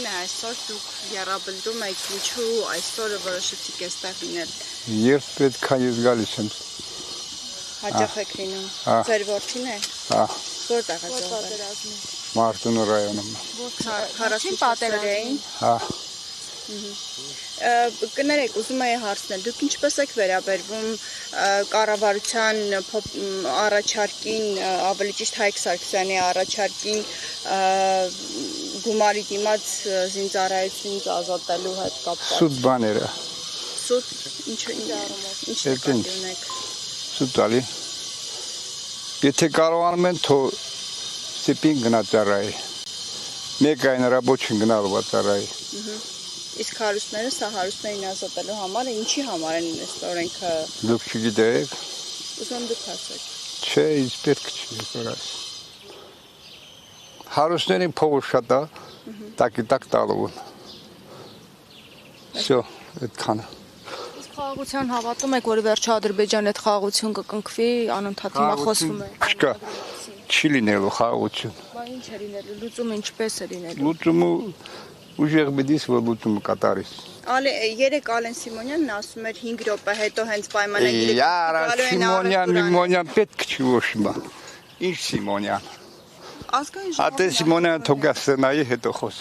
է այսօր դուք եռաբլրում եք ինչու այսօրը որոշեցիք այստեղ լինել։ Երբ պետք է ես գալիս եմ։ Հաճախ եք լինում։ Ձեր որդին է։ Որտեղ է զոհվել։ Մարտունու ռայոնում։ 40 պատերազմին։ Կներեք, ուզում եի հարցնել, դուք ինչպես եք վերաբերվում կառավարության առաջարկին, ավելի ճիշտ Հայկ Սարգսյանի առաջարկին գումարի դիմաց զինծառայությունից ազատելու հետ կապված։ Սուտ բաները։ Սուտ ինչ նկատի ունեք։ Սուտ ալի։ Եթե կարողանում են, թո սիպին գնա ծառայի։ Մեկ այն ռաբոչին գնալու ծառայի։ Իսկ հարուստները սա հարուստներին ազատելու համար ինչի համար են այս օրենքը։ Դուք չգիտեք։ Ուզում դուք ասեք։ Չէ, ինձ պետք չի ասես։ Հարուստներին փողը շատ է, տակ տալու։ Всё, այդքան։ Իսկ խաղաղության հավատում եք, որ վերջը Ադրբեջանը այդ խաղաղություն կկնքվի, անընդհատ հիմա խոսվում է։ Չկա, չի լինելու խաղաղություն։ Բա ինչ է լինելու, լուծումը ինչպես է լինելու։ Լուծումը ուժեղ բիդիս, որ լուծումը կատարի։ Երեք Ալեն Սիմոնյանն ասում էր 5 րոպե հետո հենց պայմանագիրը Яра, Սիմոնյան պետք չի ոչ մա։ Ինչ Սիմոնյան։ Ազգային Ատե Սիմոնյան թողասնայի հետո խոս։